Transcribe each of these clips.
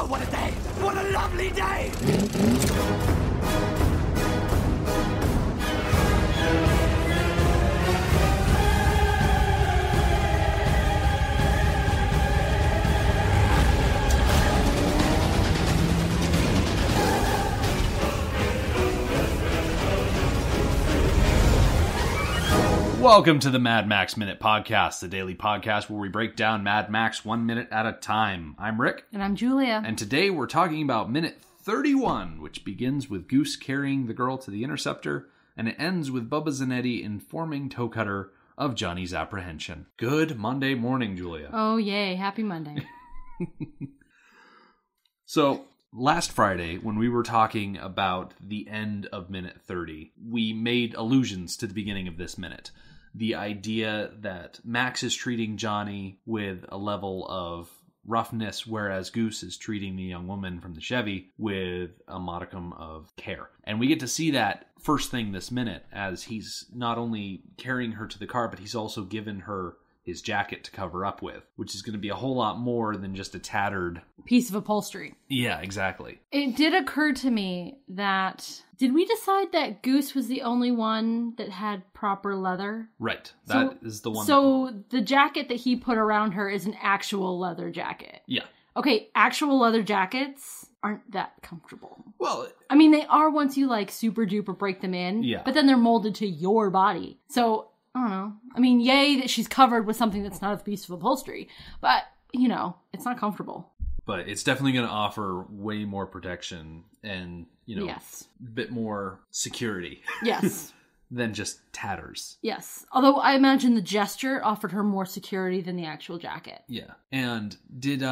Oh, what a day! What a lovely day! Welcome to the Mad Max Minute Podcast, the daily podcast where we break down Mad Max 1 minute at a time. I'm Rick. And I'm Julia. And today we're talking about minute 31, which begins with Goose carrying the girl to the interceptor, and it ends with Bubba Zanetti informing Toe Cutter of Johnny's apprehension. Good Monday morning, Julia. Oh, yay. Happy Monday. So, last Friday, when we were talking about the end of minute 30, we made allusions to the beginning of this minute. The idea that Max is treating Johnny with a level of roughness, whereas Goose is treating the young woman from the Chevy with a modicum of care. And we get to see that first thing this minute, as he's not only carrying her to the car, but he's also given her his jacket to cover up with, which is going to be a whole lot more than just a tattered piece of upholstery. Yeah, exactly. It did occur to me that, did we decide that Goose was the only one that had proper leather? Right. That is the one. So the jacket that he put around her is an actual leather jacket. Yeah. Okay, actual leather jackets aren't that comfortable. Well, I mean, they are once you like super duper break them in. Yeah. But then they're molded to your body. So I don't know. I mean, yay that she's covered with something that's not a piece of upholstery. But, you know, it's not comfortable. But it's definitely going to offer way more protection and, you know, yes, a bit more security. Yes. Than just tatters. Yes. Although I imagine the gesture offered her more security than the actual jacket. Yeah. And did,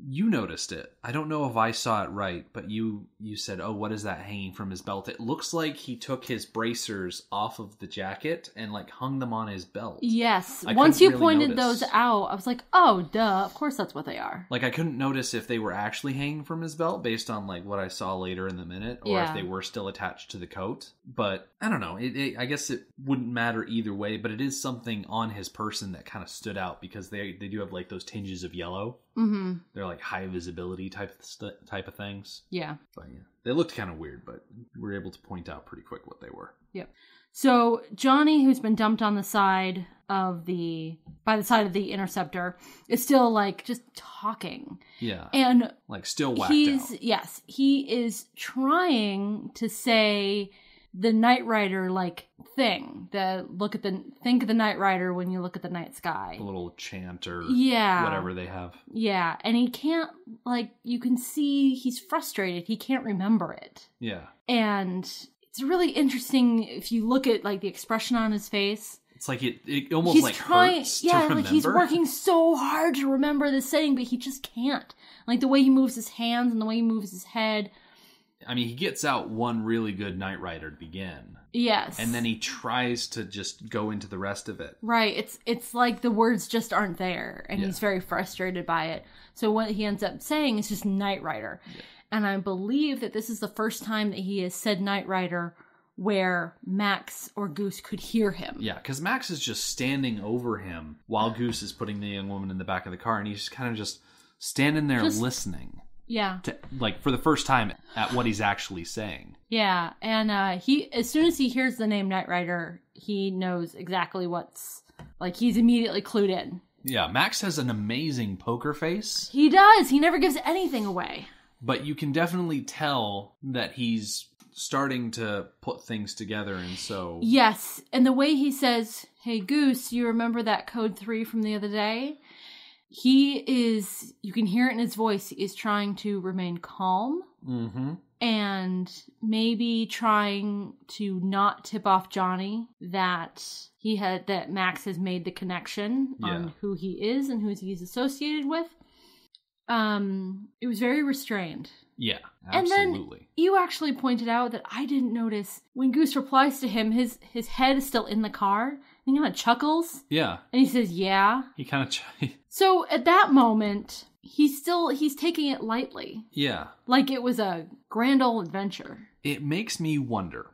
you noticed it. I don't know if I saw it right, but you said, oh, what is that hanging from his belt? It looks like he took his bracers off of the jacket and like hung them on his belt. Yes. I Once you really pointed notice. those out, I was like, oh, duh. Of course that's what they are. Like I couldn't notice if they were actually hanging from his belt based on like what I saw later in the minute, or if they were still attached to the coat. But I don't know. I guess it wouldn't matter either way, but it is something on his person that kind of stood out because they do have like those tinges of yellow. Mm-hmm. They're like high visibility type of things. Yeah. But yeah, they looked kind of weird, but we were able to point out pretty quick what they were. Yep. So Johnny, who's been dumped on the side of by the side of the interceptor, is still like just talking. Yeah. And like still whacked out. Yes, he is trying to say the Knight Rider like thing. Think of the Knight Rider when you look at the night sky. A little chant or whatever they have. Yeah, and he can't, like, you can see he's frustrated. He can't remember it. Yeah. And it's really interesting if you look at like the expression on his face. It's like it almost like hurts to remember. Like he's working so hard to remember this saying, but he just can't. Like the way he moves his hands and the way he moves his head. I mean, he gets out one really good Knight Rider to begin. Yes. And then he tries to just go into the rest of it. Right. It's like the words just aren't there, and he's very frustrated by it. So what he ends up saying is just Knight Rider. Yeah. And I believe that this is the first time that he has said Knight Rider where Max or Goose could hear him. Yeah, because Max is just standing over him while Goose is putting the young woman in the back of the car, and he's kind of just standing there listening. Yeah. Like, for the first time at what he's actually saying. Yeah, and he, as soon as he hears the name Knight Rider, he knows exactly he's immediately clued in. Yeah, Max has an amazing poker face. He does. He never gives anything away. But you can definitely tell that he's starting to put things together, and so... Yes, and the way he says, hey, Goose, you remember that code 3 from the other day? He is, you can hear it in his voice, he is trying to remain calm. Mm-hmm. And maybe trying to not tip off Johnny that Max has made the connection on who he is and who he's associated with. It was very restrained. Yeah, absolutely. And then you actually pointed out that I didn't notice when Goose replies to him, his head is still in the car. And he kind of chuckles. Yeah. And he says, yeah. He kind of... So at that moment, he's taking it lightly. Yeah. Like it was a grand old adventure. It makes me wonder,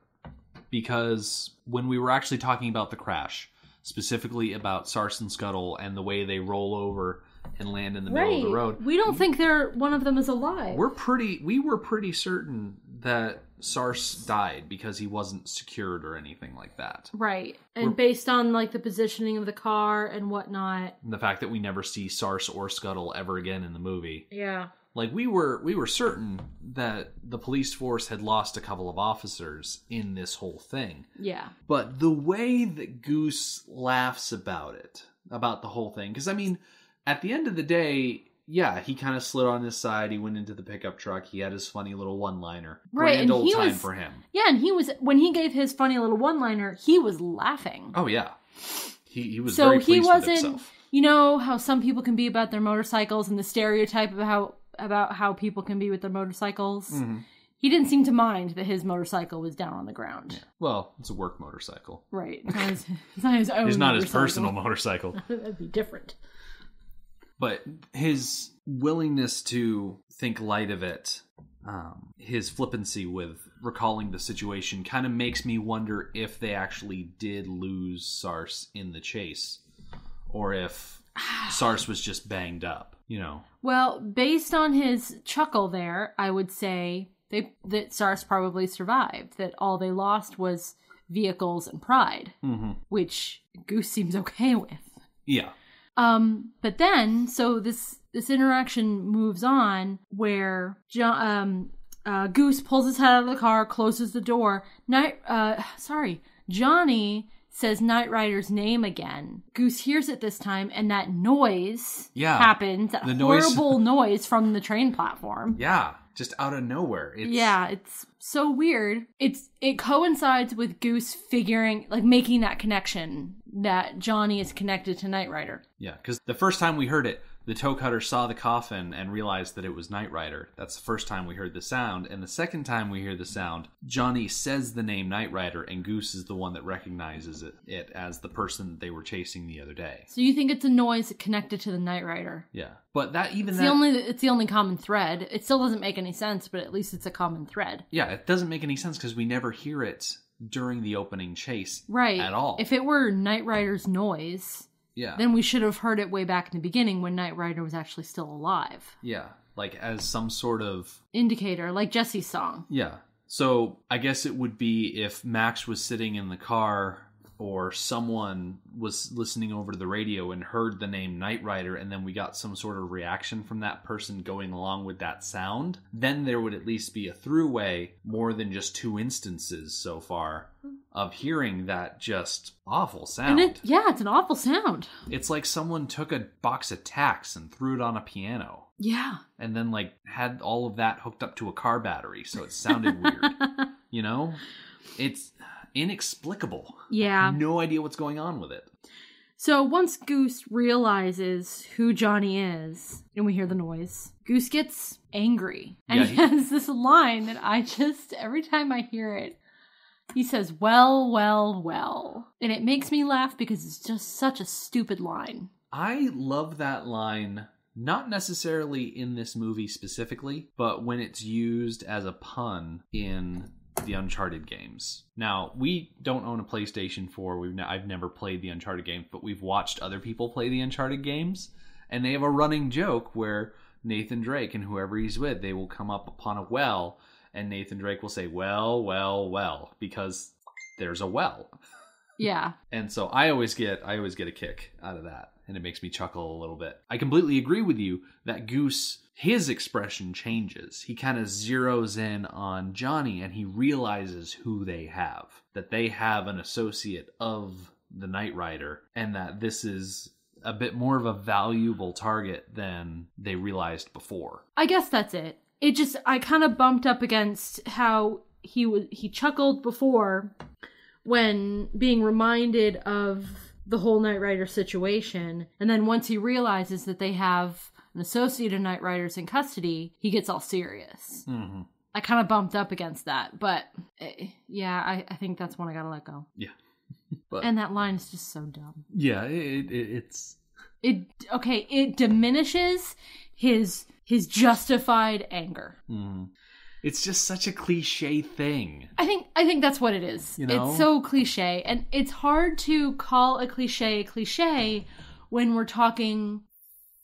because when we were actually talking about the crash, specifically about Sarson Scuttle and the way they roll over and land in the middle of the road. We don't think one of them is alive. We were pretty certain that Sars died because he wasn't secured or anything like that. Right. And based on like the positioning of the car and whatnot. And the fact that we never see Sars or Scuttle ever again in the movie. Yeah. Like we were certain that the police force had lost a couple of officers in this whole thing. Yeah. But the way that Goose laughs about it, about the whole thing, because I mean, at the end of the day, yeah, he kind of slid on his side. He went into the pickup truck. He had his funny little one-liner. Right, Grand and old time for him. Yeah, and when he gave his funny little one-liner, he was laughing. Oh yeah, he was very pleased with himself. You know how some people can be about their motorcycles and the stereotype of how people can be with their motorcycles. Mm-hmm. He didn't seem to mind that his motorcycle was down on the ground. Yeah. Well, it's a work motorcycle. Right. It's not his own. It's not his personal motorcycle. That'd be different. But his willingness to think light of it, his flippancy with recalling the situation, kind of makes me wonder if they actually did lose Sars in the chase, or if Sars was just banged up, you know. Well, based on his chuckle there, I would say that Sars probably survived, that all they lost was vehicles and pride, which Goose seems okay with. Yeah. But then, so this interaction moves on where Goose pulls his head out of the car, closes the door. Johnny says Knight Rider's name again. Goose hears it this time, and that noise happens. That horrible noise from the train platform. Yeah, just out of nowhere. It's so weird. It coincides with Goose making that connection that Johnny is connected to Knight Rider. Yeah, because the first time we heard it, the toe cutter saw the coffin and realized that it was Knight Rider. That's the first time we heard the sound. And the second time we hear the sound, Johnny says the name Knight Rider, and Goose is the one that recognizes it as the person that they were chasing the other day. So you think it's a noise connected to the Knight Rider? Yeah. But it's the only common thread. It still doesn't make any sense, but at least it's a common thread. Yeah, it doesn't make any sense because we never hear it during the opening chase at all. If it were Knight Rider's noise, then we should have heard it way back in the beginning when Knight Rider was actually still alive. Yeah, like as some sort of indicator, like Jesse's song. Yeah. So I guess it would be if Max was sitting in the car or someone was listening over to the radio and heard the name Knight Rider, and then we got some sort of reaction from that person going along with that sound, then there would at least be a throughway, more than just 2 instances so far, of hearing that just awful sound. And it's an awful sound. It's like someone took a box of tacks and threw it on a piano. Yeah. And then had all of that hooked up to a car battery, so it sounded weird. You know? It's inexplicable. Yeah. No idea what's going on with it. So once Goose realizes who Johnny is, and we hear the noise, Goose gets angry. And he has this line that every time I hear it, he says, well, well, well. And it makes me laugh because it's just such a stupid line. I love that line, not necessarily in this movie specifically, but when it's used as a pun in the Uncharted games. Now, we don't own a PlayStation 4. I've never played the Uncharted games, but we've watched other people play the Uncharted games, and they have a running joke where Nathan Drake and whoever he's with, they will come up upon a well, and Nathan Drake will say, well, well, well, because there's a well. Yeah. And so I always get a kick out of that, and it makes me chuckle a little bit. I completely agree with you that Goose, his expression changes. He kind of zeroes in on Johnny, and he realizes who they have. That they have an associate of the Knight Rider, and that this is a bit more of a valuable target than they realized before. I guess that's it. I kind of bumped up against how he chuckled before when being reminded of the whole Knight Rider situation. And then once he realizes that they have an associate of Knight Riders in custody, he gets all serious. Mm-hmm. I kind of bumped up against that. But I think that's when I gotta let go. Yeah. And that line is just so dumb. Yeah, it diminishes his justified anger. Mm. It's just such a cliche thing. I think that's what it is. You know? It's so cliche, and it's hard to call a cliche when we're talking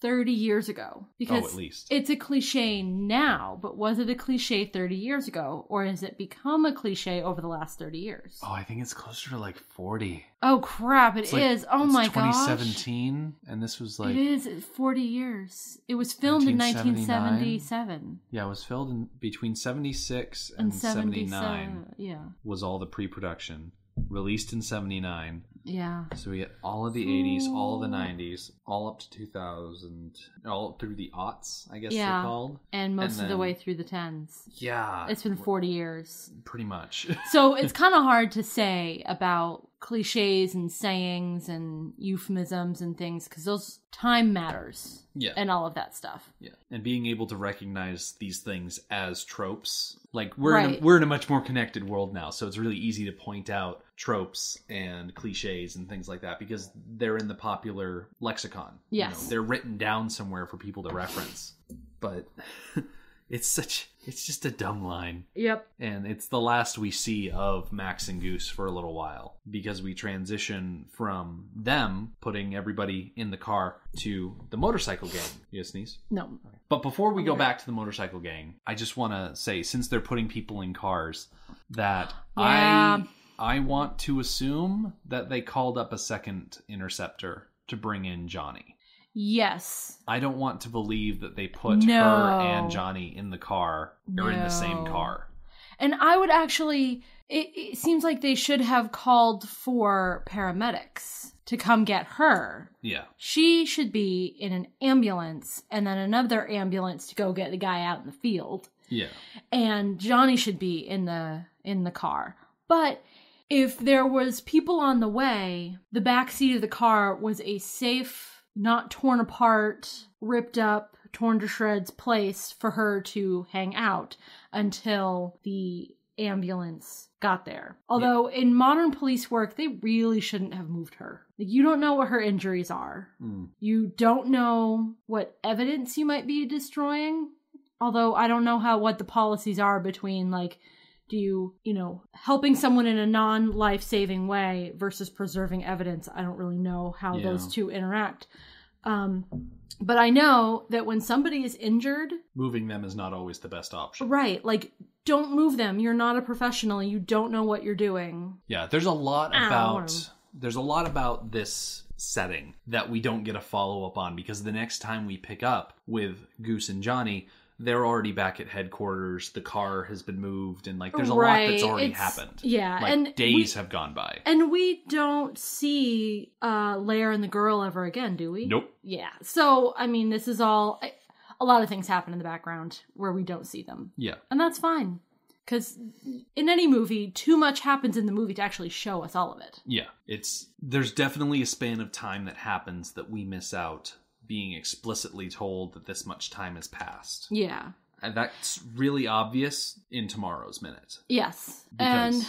30 years ago. Because at least. it's a cliche now, but was it a cliche 30 years ago? Or has it become a cliche over the last 30 years? Oh, I think it's closer to like 40. Oh, crap, it is. Oh, my gosh. 2017, and this was like... It is. It's 40 years. It was filmed in 1977. Yeah, it was filmed between 76 and 79. Yeah. Was all the pre-production. Released in 79. Yeah. So we had all of the 80s, all of the 90s, all up to 2000, all through the aughts, I guess they're called. And most of the way through the 10s. Yeah. It's been 40 years. Pretty much. So it's kind of hard to say about cliches and sayings and euphemisms and things because those time matters. Yeah. And all of that stuff. Yeah. And being able to recognize these things as tropes. Like we're in a much more connected world now, so it's really easy to point out tropes and cliches and things like that because they're in the popular lexicon. Yes. You know, they're written down somewhere for people to reference. But it's just a dumb line. Yep. And it's the last we see of Max and Goose for a little while because we transition from them putting everybody in the car to the motorcycle gang. You sneeze? No. Okay. But before we go back to the motorcycle gang, I just want to say, since they're putting people in cars, that I want to assume that they called up a second interceptor to bring in Johnny. Yes. I don't want to believe that they put her and Johnny in the car or in the same car. And I would actually, it seems like they should have called for paramedics to come get her. Yeah. She should be in an ambulance and then another ambulance to go get the guy out in the field. Yeah. And Johnny should be in the car. But if there was people on the way, the back seat of the car was a safe, not torn apart, ripped up, torn to shreds place for her to hang out until the ambulance got there. Although in modern police work, they really shouldn't have moved her. Like, you don't know what her injuries are. You don't know what evidence you might be destroying. Although I don't know what the policies are between, like, do you helping someone in a non-life-saving way versus preserving evidence? I don't really know how those two interact. But I know that when somebody is injured... moving them is not always the best option. Right. Like, don't move them. You're not a professional. You don't know what you're doing. Yeah, there's a lot about this setting that we don't get a follow-up on because the next time we pick up with Goose and Johnny... they're already back at headquarters. The car has been moved, and there's a lot that's already happened. Yeah, and days have gone by, and we don't see Lair and the girl ever again, do we? Nope. Yeah. So I mean, this is all a lot of things happen in the background where we don't see them. Yeah, and that's fine because in any movie, too much happens in the movie to actually show us all of it. Yeah, there's definitely a span of time that happens that we miss out. Being explicitly told that this much time has passed. Yeah. And that's really obvious in tomorrow's minute. Yes. Because... and,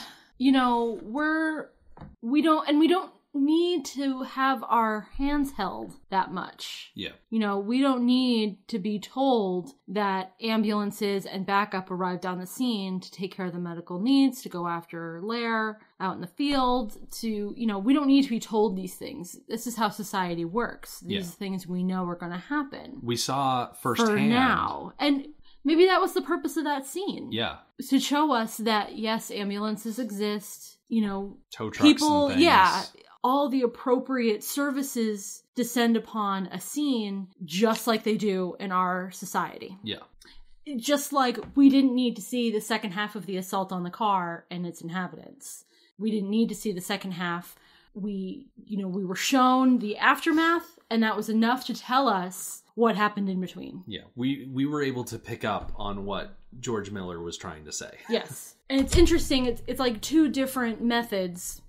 we don't need to have our hands held that much. Yeah. We don't need to be told that ambulances and backup arrived on the scene to take care of the medical needs, to go after Lair out in the field, to, we don't need to be told these things. This is how society works. These things we know are going to happen. We saw firsthand. For now. And maybe that was the purpose of that scene. Yeah. To show us that, yes, ambulances exist, tow trucks people, and things. Yeah. All the appropriate services descend upon a scene just like they do in our society. Yeah. Just like we didn't need to see the second half of the assault on the car and its inhabitants. We didn't need to see the second half. We were shown the aftermath, and that was enough to tell us what happened in between. Yeah. We were able to pick up on what George Miller was trying to say. Yes. And it's interesting. It's like two different methods.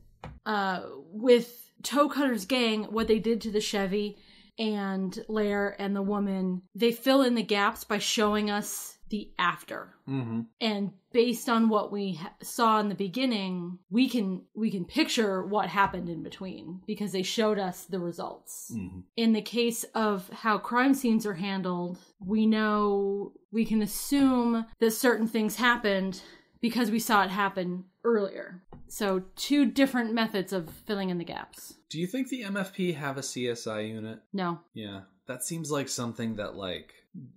With Toe Cutter's gang, what they did to the Chevy and Lair and the woman, they fill in the gaps by showing us the after. Mm-hmm. And based on what we saw in the beginning, we can picture what happened in between because they showed us the results. Mm-hmm. In the case of how crime scenes are handled, we can assume that certain things happened because we saw it happen earlier. So two different methods of filling in the gaps. Do you think the MFP have a CSI unit? No. Yeah. that seems like something that, like,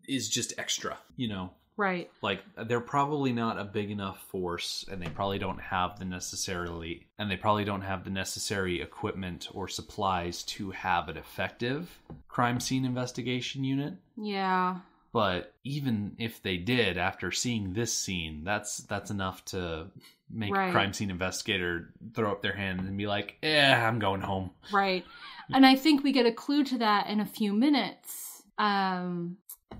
is just extra, you know? Right. Like, they're probably not a big enough force, and they probably don't have the necessary equipment or supplies to have an effective crime scene investigation unit. Yeah. But even if they did, after seeing this scene, that's enough to make a crime scene investigator throw up their hand and be like, I'm going home. Right. And I think we get a clue to that in a few minutes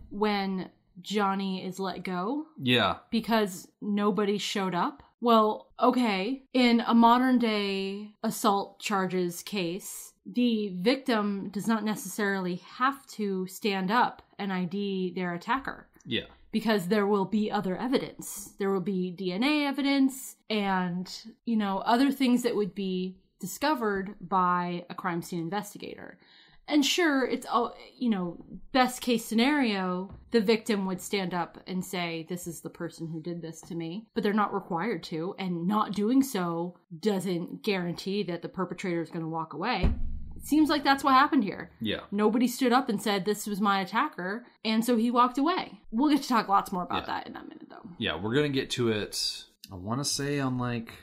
when Johnny is let go. Yeah. Because nobody showed up. Well, okay. In a modern day assault charges case, the victim does not necessarily have to stand up and ID their attacker. Yeah. Because there will be other evidence. There will be DNA evidence and, you know, other things that would be discovered by a crime scene investigator. And sure, it's all, you know, best case scenario, the victim would stand up and say, this is the person who did this to me. But they're not required to, and not doing so doesn't guarantee that the perpetrator is going to walk away. It seems like that's what happened here. Yeah. Nobody stood up and said, this was my attacker, and so he walked away. We'll get to talk lots more about that in a minute, though. Yeah, we're going to get to it, I want to say on, like,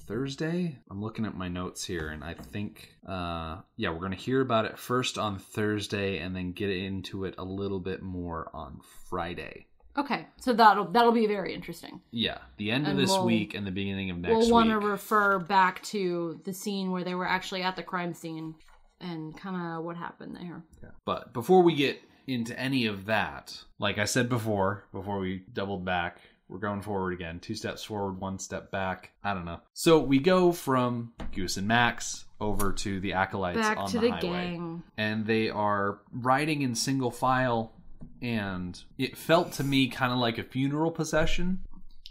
Thursday. I'm looking at my notes here, and I think we're going to hear about it first on Thursday and then get into it a little bit more on Friday. Okay, so that'll be very interesting. Yeah, the end of this week and the beginning of next week. We'll want to refer back to the scene where they were actually at the crime scene and kind of what happened there. Yeah. But before we get into any of that, like I said before we doubled back, we're going forward again. 2 steps forward, 1 step back. I don't know. So we go from Goose and Max over to the acolytes back on to the the highway. Gang. And they are riding in single file. And it felt to me kind of like a funeral procession.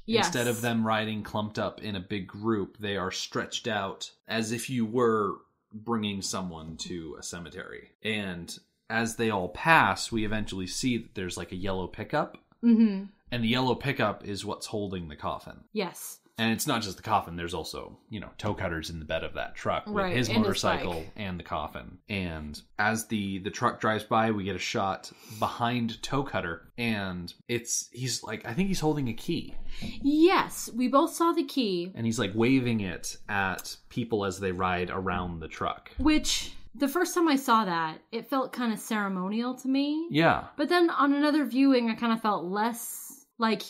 Yes. Instead of them riding clumped up in a big group, they are stretched out as if you were bringing someone to a cemetery. And as they all pass, we eventually see that there's like a yellow pickup. Mm-hmm. And the yellow pickup is what's holding the coffin. Yes. And it's not just the coffin. There's also, you know, toe cutters in the bed of that truck with his motorcycle and the coffin. And as the truck drives by, we get a shot behind toe cutter. And he's like, I think he's holding a key. Yes, we both saw the key. And he's like waving it at people as they ride around the truck. Which, the first time I saw that, it felt kind of ceremonial to me. Yeah. But then on another viewing, I kind of felt less like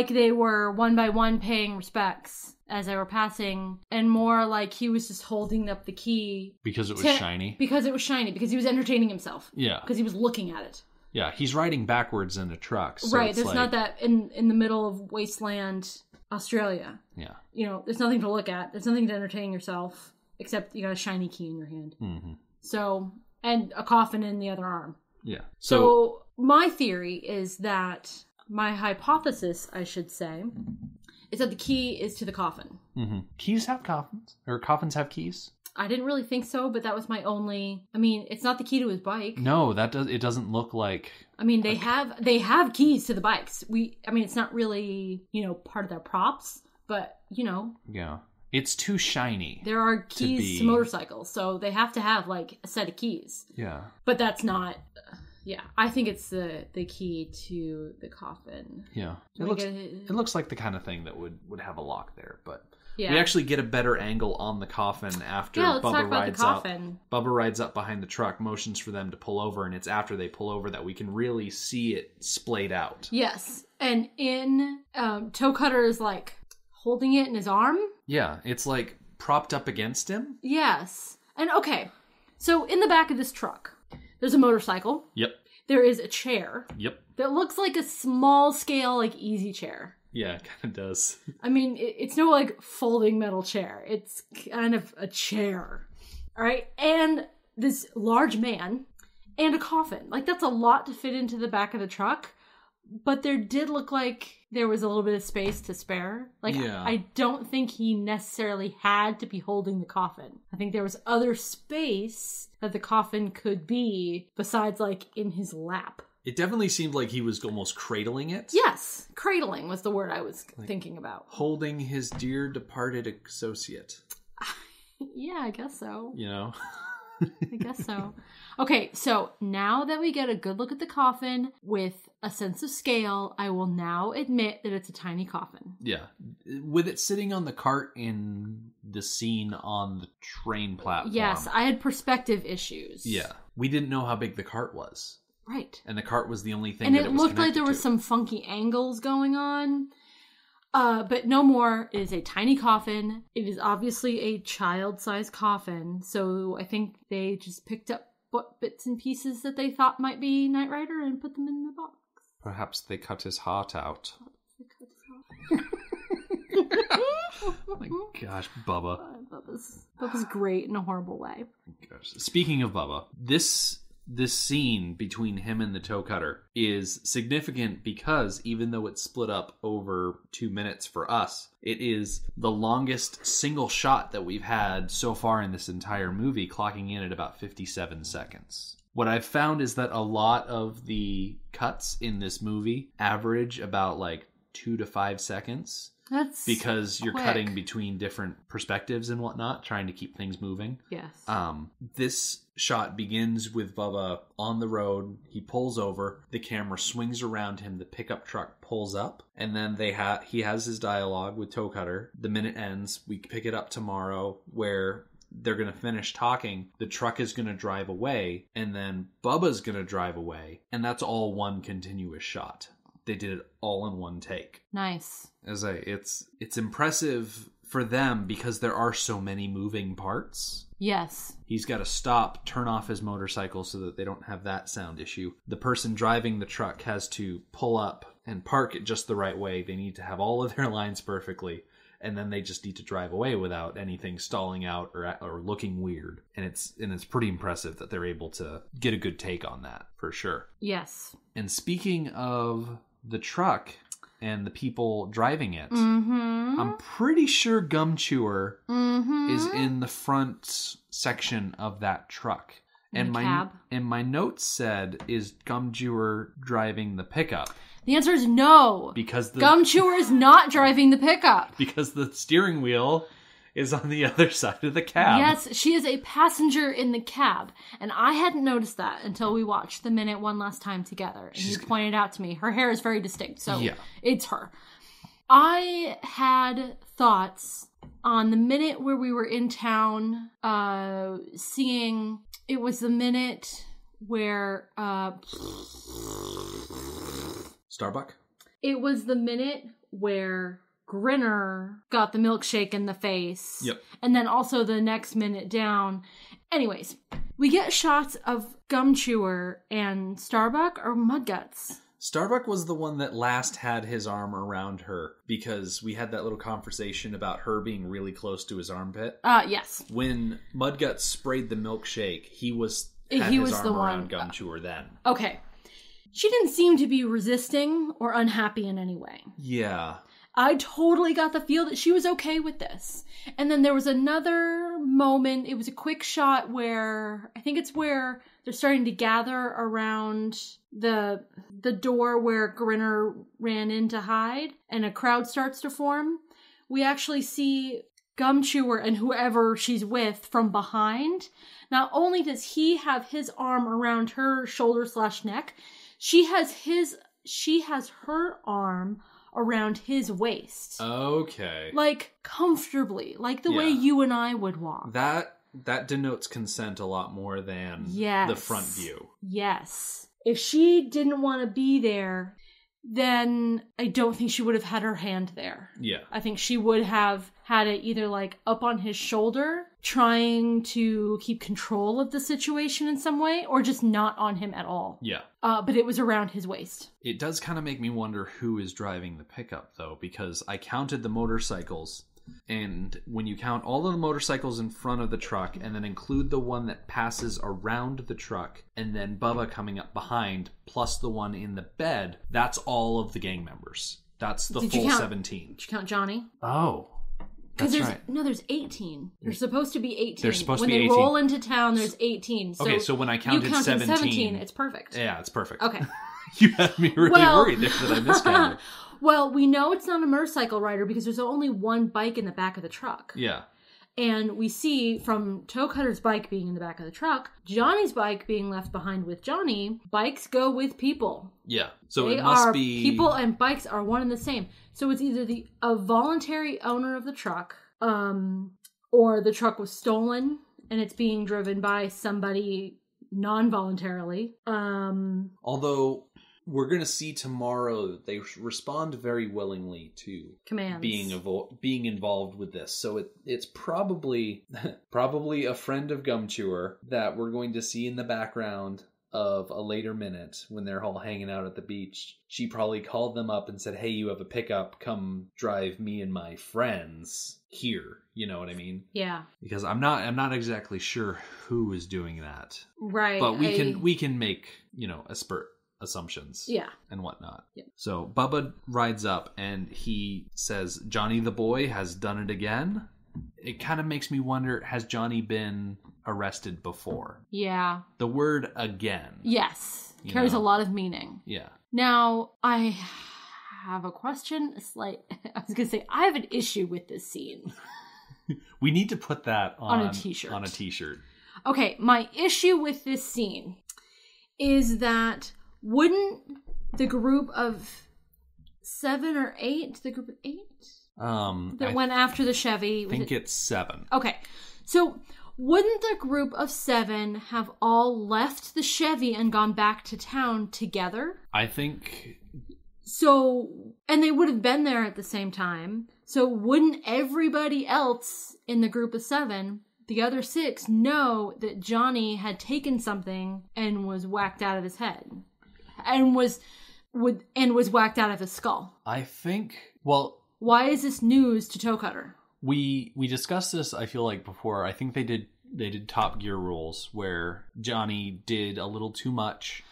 they were one by one paying respects as they were passing, and more like he was just holding up the key. Because it was shiny? Because it was shiny, because he was entertaining himself. Yeah. Because he was looking at it. Yeah, he's riding backwards in a truck. So right, there's not that in the middle of wasteland Australia. Yeah. You know, there's nothing to look at. There's nothing to entertain yourself, except you got a shiny key in your hand. Mm-hmm. So, and a coffin in the other arm. Yeah. So my theory is that, my hypothesis, I should say, is that the key is to the coffin. Mm-hmm. Keys have coffins? Or coffins have keys? I didn't really think so, but that was my only... I mean, it's not the key to his bike. No, it doesn't look like... I mean, they have keys to the bikes. It's not really, you know, part of their props, but, you know... Yeah. It's too shiny. There are keys to motorcycles, so they have to have, like, a set of keys. Yeah. But that's not... Yeah, I think it's the key to the coffin. Yeah. It looks like the kind of thing that would have a lock there, but... Yeah. We actually get a better angle on the coffin after Bubba rides up. Bubba rides up behind the truck, motions for them to pull over, and it's after they pull over that we can really see it splayed out. Yes, and Toe Cutter is like holding it in his arm. Yeah, it's like propped up against him. Yes, and okay, so in the back of this truck, there's a motorcycle. Yep. There is a chair. Yep. That looks like a small scale, like easy chair. Yeah, it kind of does. I mean, it's no, like, folding metal chair. It's kind of a chair. All right? And this large man and a coffin. Like, that's a lot to fit into the back of the truck. But there did look like there was a little bit of space to spare. Like, yeah. I don't think he necessarily had to be holding the coffin. I think there was other space that the coffin could be besides, like, in his lap. It definitely seemed like he was almost cradling it. Yes, cradling was the word I was thinking about. Holding his dear departed associate. Yeah, I guess so. You know? I guess so. Okay, so now that we get a good look at the coffin with a sense of scale, I will now admit that it's a tiny coffin. Yeah. With it sitting on the cart in the scene on the train platform. Yes, I had perspective issues. Yeah. We didn't know how big the cart was. Right. And the cart was the only thing and that it was looked like connected there was to. some funky angles going on. But no more. It is a tiny coffin. It is obviously a child-sized coffin. So I think they just picked up what bits and pieces that they thought might be Knight Rider and put them in the box. Perhaps they cut his heart out. Oh my gosh, Bubba. Bubba's great in a horrible way. Gosh. Speaking of Bubba, this scene between him and the toe cutter is significant because even though it's split up over 2 minutes for us, it is the longest single shot that we've had so far in this entire movie, clocking in at about 57 seconds. What I've found is that a lot of the cuts in this movie average about like 2 to 5 seconds. That's because you're quick. cutting between different perspectives and whatnot, trying to keep things moving. Yes. This shot begins with Bubba on the road. He pulls over. The camera swings around him. The pickup truck pulls up. And then he has his dialogue with Toe Cutter. The minute ends. We pick it up tomorrow where they're going to finish talking. The truck is going to drive away. And then Bubba's going to drive away. And that's all one continuous shot. They did it all in one take. Nice. It's impressive for them because there are so many moving parts. Yes. He's got to stop, turn off his motorcycle so that they don't have that sound issue. The person driving the truck has to pull up and park it just the right way. They need to have all of their lines perfectly. And then they just need to drive away without anything stalling out or looking weird. And it's pretty impressive that they're able to get a good take on that, for sure. Yes. And speaking of the truck and the people driving it, I'm pretty sure Gum Chewer is in the front section of that truck. And my notes said, is Gum Chewer driving the pickup? The answer is no. Because Gum Chewer is not driving the pickup. Because the steering wheel is on the other side of the cab. Yes, she is a passenger in the cab. And I hadn't noticed that until we watched the minute one last time together. And you pointed out to me, her hair is very distinct. So It's her. I had thoughts on the minute where we were in town, seeing, it was the minute where, Starbuck? It was the minute where Grinner got the milkshake in the face. Yep. And then also the next minute down. Anyways, we get shots of Gum Chewer and Starbuck or Mudguts. Starbuck was the one that last had his arm around her because we had that little conversation about her being really close to his armpit. Yes. When Mudguts sprayed the milkshake, he was the arm one around Gum Chewer then. Okay. She didn't seem to be resisting or unhappy in any way. Yeah. I totally got the feel that she was okay with this. And then there was another moment. It was a quick shot where, I think it's where they're starting to gather around the door where Grinner ran in to hide, and a crowd starts to form. We actually see Gum Chewer and whoever she's with from behind. Not only does he have his arm around her shoulder/neck, she has her arm around his waist. Okay. Like, comfortably. Like the way you and I would walk. That denotes consent a lot more than the front view. Yes. If she didn't want to be there, then I don't think she would have had her hand there. Yeah. I think she would have had it either like up on his shoulder, trying to keep control of the situation in some way, or just not on him at all. Yeah. But it was around his waist. It does kind of make me wonder who is driving the pickup, though, because I counted the motorcycles, and when you count all of the motorcycles in front of the truck and then include the one that passes around the truck and then Bubba coming up behind plus the one in the bed, that's all of the gang members. That's the full 17. Did you count Johnny? Oh. That's right. No, there's 18. There's supposed to be 18. There's supposed to be 18. When they roll into town, there's 18. So okay, so when I counted 17... it's perfect. Yeah, it's perfect. Okay. You had me really worried there that I miscounted. Well, we know it's not a motorcycle rider because there's only one bike in the back of the truck. Yeah. And we see from Toe Cutter's bike being in the back of the truck, Johnny's bike being left behind with Johnny. Bikes go with people. Yeah. So it must be... People and bikes are one and the same. So it's either a voluntary owner of the truck, or the truck was stolen and it's being driven by somebody non-voluntarily. Although we're going to see tomorrow that they respond very willingly to commands being involved with this. So it's probably a friend of Gumchewer that we're going to see in the background of a later minute when they're all hanging out at the beach. She probably called them up and said, hey, you have a pickup, come drive me and my friends here. You know what I mean? Yeah. Because I'm not exactly sure who is doing that. Right. But we can make, assumptions. Yeah. And whatnot. Yeah. So Bubba rides up and he says, Johnny the boy has done it again. It kind of makes me wonder, has Johnny been arrested before? Yeah. The word again. Yes. Carries a lot of meaning. Yeah. Now, I have a question. I was going to say, I have an issue with this scene. We need to put that on a t-shirt. On a t-shirt. Okay, my issue with this scene is that wouldn't the group of 7 or 8, the group of 8 that went after the Chevy? I think it's 7. Okay, so wouldn't the group of 7 have all left the Chevy and gone back to town together? I think... So, and they would have been there at the same time. So wouldn't everybody else in the group of 7, the other 6, know that Johnny had taken something and was whacked out of his head? And was whacked out of his skull? I think, well... Why is this news to Toe Cutter? We discussed this, I feel like, before. I think they did Top Gear rules where Johnny did a little too much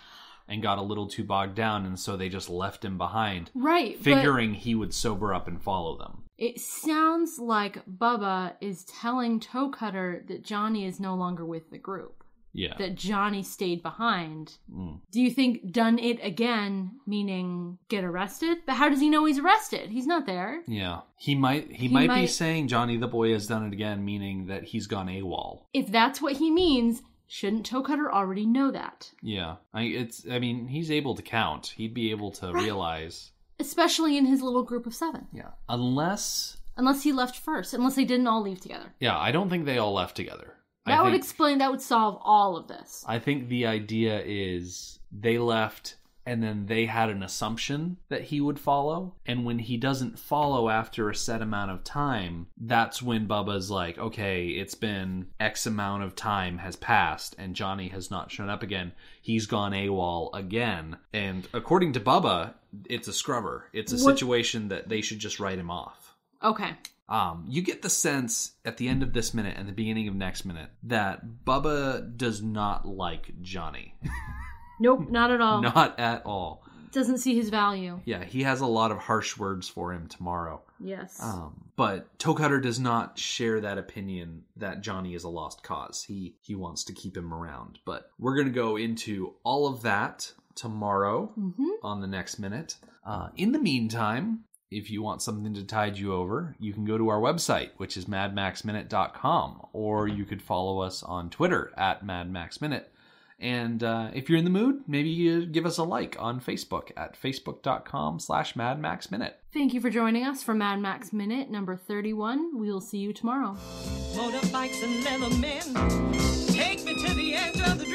and got a little too bogged down, and so they just left him behind. Right. Figuring he would sober up and follow them. It sounds like Bubba is telling Toe Cutter that Johnny is no longer with the group. Yeah. That Johnny stayed behind. Do you think done it again, meaning get arrested? But how does he know he's arrested? He's not there. Yeah. He might be saying Johnny the boy has done it again, meaning that he's gone AWOL. If that's what he means, shouldn't Toe Cutter already know that? Yeah. He's able to count. He'd be able to realize. Especially in his little group of 7. Yeah. Unless he left first. Unless they didn't all leave together. Yeah, I don't think they all left together. That would solve all of this. I think the idea is they left and then they had an assumption that he would follow. And when he doesn't follow after a set amount of time, that's when Bubba's like, okay, it's been X amount of time has passed and Johnny has not shown up again. He's gone AWOL again. And according to Bubba, it's a scrubber. It's a situation that they should just write him off. Okay. You get the sense at the end of this minute and the beginning of next minute that Bubba does not like Johnny. Nope, not at all. Not at all. Doesn't see his value. Yeah, he has a lot of harsh words for him tomorrow. Yes. But Toe Cutter does not share that opinion that Johnny is a lost cause. He wants to keep him around. But we're going to go into all of that tomorrow on the next minute. In the meantime... If you want something to tide you over, you can go to our website, which is madmaxminute.com, or you could follow us on Twitter at madmaxminute. And if you're in the mood, maybe you give us a like on Facebook at facebook.com/madmaxminute. Thank you for joining us for Mad Max Minute number 31. We will see you tomorrow. Motorbikes and leather men, take me to the edge of the